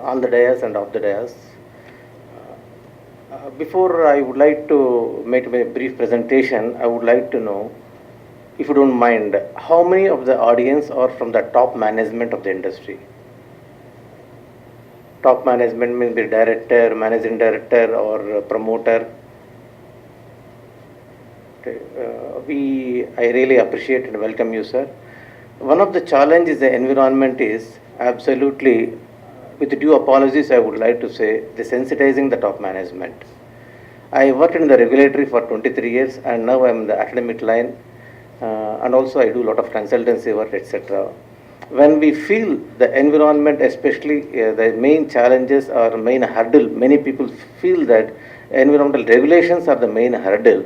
on the dais and off the dais. Before I would like to make a brief presentation, I would like to know, if you don't mind, how many of the audience are from the top management of the industry? Top management means the director, managing director, or promoter. I really appreciate and welcome you, sir. One of the challenges the environment is absolutely, with due apologies, I would like to say, the sensitizing the top management. I worked in the regulatory for 23 years, and now I'm in the academic line, and also I do a lot of consultancy work, etc. When we feel the environment, especially the main challenges or main hurdle, many people feel that environmental regulations are the main hurdle.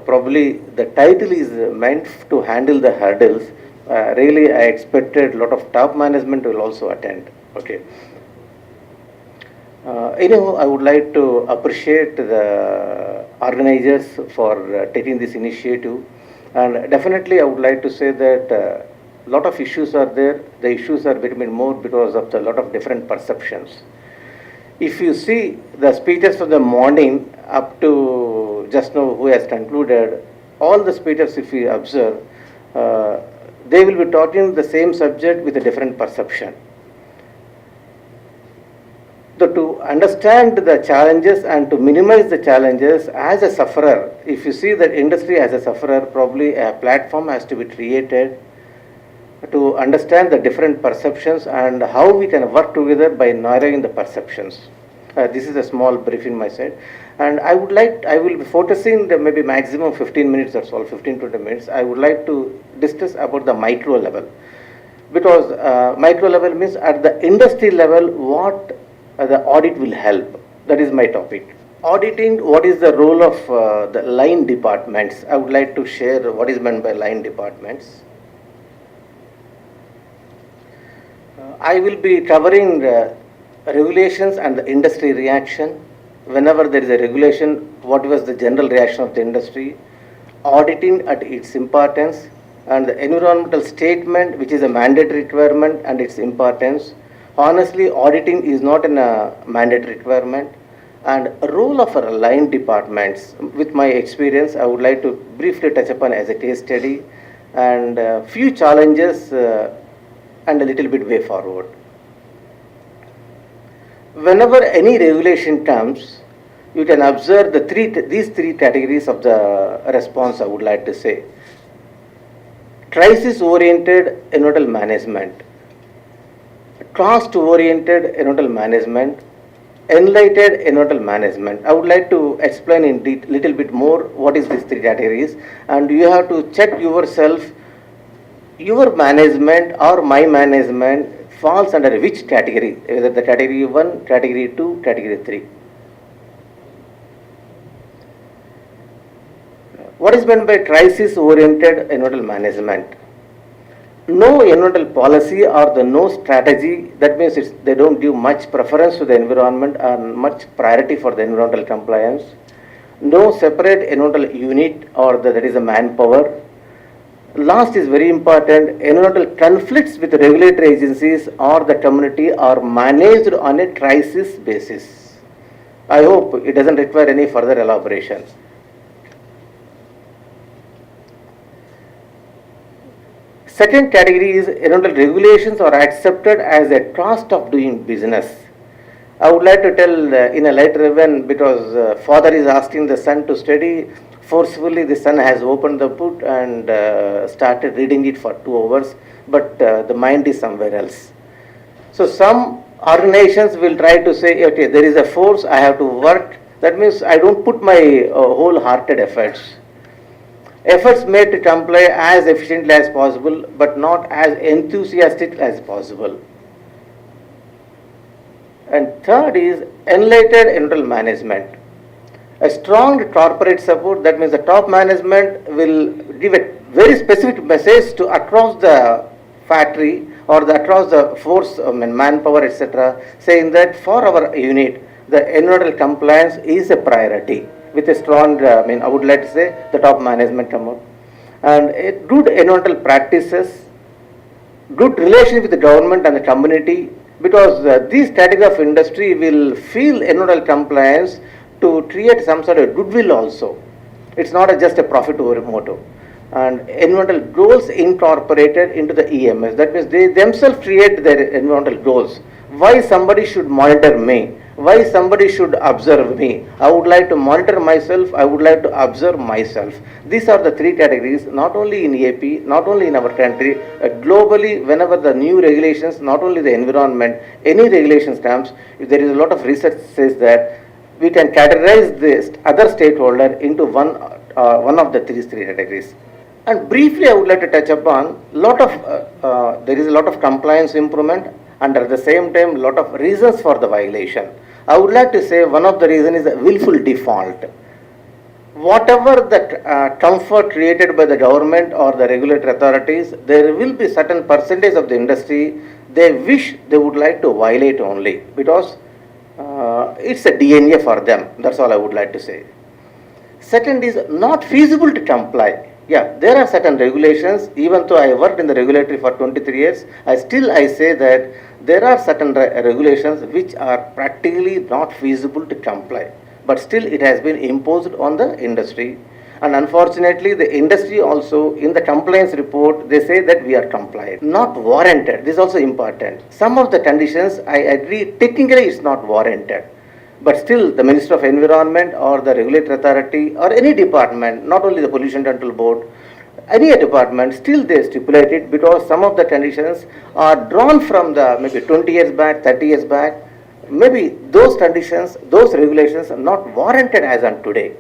Probably the title is meant to handle the hurdles. Really, I expected a lot of top management will also attend. Okay. Anyhow, I would like to appreciate the organizers for taking this initiative, and definitely I would like to say that a lot of issues are there. The issues are becoming more because of a lot of different perceptions. If you see the speeches from the morning up to just now who has concluded, all the speeches, if you observe, they will be talking the same subject with a different perception. So to understand the challenges and to minimize the challenges as a sufferer, if you see the industry as a sufferer, probably a platform has to be created to understand the different perceptions and how we can work together by narrowing the perceptions. This is a small brief in my side, and I will be focusing the maybe maximum 15 minutes or so, 15-20 minutes. I would like to discuss about the micro level, because micro level means at the industry level what the audit will help. That is my topic. Auditing, what is the role of the line departments? I would like to share what is meant by line departments. I will be covering regulations and the industry reaction. Whenever there is a regulation, what was the general reaction of the industry? Auditing at its importance, and the environmental statement, which is a mandatory requirement, and its importance. Honestly, auditing is not a mandatory requirement. And role of our line departments, with my experience, I would like to briefly touch upon as a case study, and few challenges and a little bit way forward. Whenever any regulation comes, you can observe these three categories of the response, I would like to say. Crisis-oriented environmental management, cost-oriented environmental management, enlightened environmental management. I would like to explain in little bit more what is these three categories, and you have to check yourself, your management or my management falls under which category, either the category 1, category 2, category 3. What is meant by crisis-oriented environmental management? No environmental policy or the no strategy, that means they don't give much preference to the environment and much priority for the environmental compliance. No separate environmental unit or that is a manpower. Last is very important, environmental conflicts with regulatory agencies or the community are managed on a crisis basis. I hope it doesn't require any further elaboration. Second category is environmental regulations are accepted as a cost of doing business. I would like to tell in a light event, because father is asking the son to study. Forcefully, the son has opened the book and started reading it for 2 hours, but the mind is somewhere else. So some organizations will try to say, okay, there is a force, I have to work. That means I don't put my wholehearted efforts. Efforts made to comply as efficiently as possible, but not as enthusiastic as possible. And third is enlightened environmental management. A strong corporate support, that means the top management will give a very specific message to across the factory or across the force, manpower, etc., saying that for our unit, the environmental compliance is a priority. With a strong, I would like to say, the top management come out. And good environmental practices, good relation with the government and the community, because this category of industry will feel environmental compliance to create some sort of goodwill also. It's not just a profit over motto. And environmental goals incorporated into the EMS. That means they themselves create their environmental goals. Why somebody should monitor me? Why somebody should observe me? I would like to monitor myself. I would like to observe myself. These are the three categories, not only in AP, not only in our country, globally, whenever the new regulations, not only the environment, any regulations comes, there is a lot of research says that we can categorize this other stakeholder into one of the three categories. And briefly, I would like to touch upon there is a lot of compliance improvement, and at the same time, lot of reasons for the violation. I would like to say one of the reasons is a willful default. Whatever the comfort created by the government or the regulatory authorities, there will be certain percentage of the industry they wish they would like to violate only because it's a DNA for them. That's all I would like to say. Second is not feasible to comply. Yeah, there are certain regulations. Even though I worked in the regulatory for 23 years, I say that there are certain regulations which are practically not feasible to comply. But still it has been imposed on the industry. And unfortunately, the industry also, in the compliance report, they say that we are compliant. Not warranted. This is also important. Some of the conditions, I agree, technically it's not warranted. But still, the Minister of Environment or the regulatory authority or any department, not only the Pollution Control Board, any department, still they stipulate it because some of the conditions are drawn from the maybe 20 years back, 30 years back. Maybe those conditions, those regulations are not warranted as on today.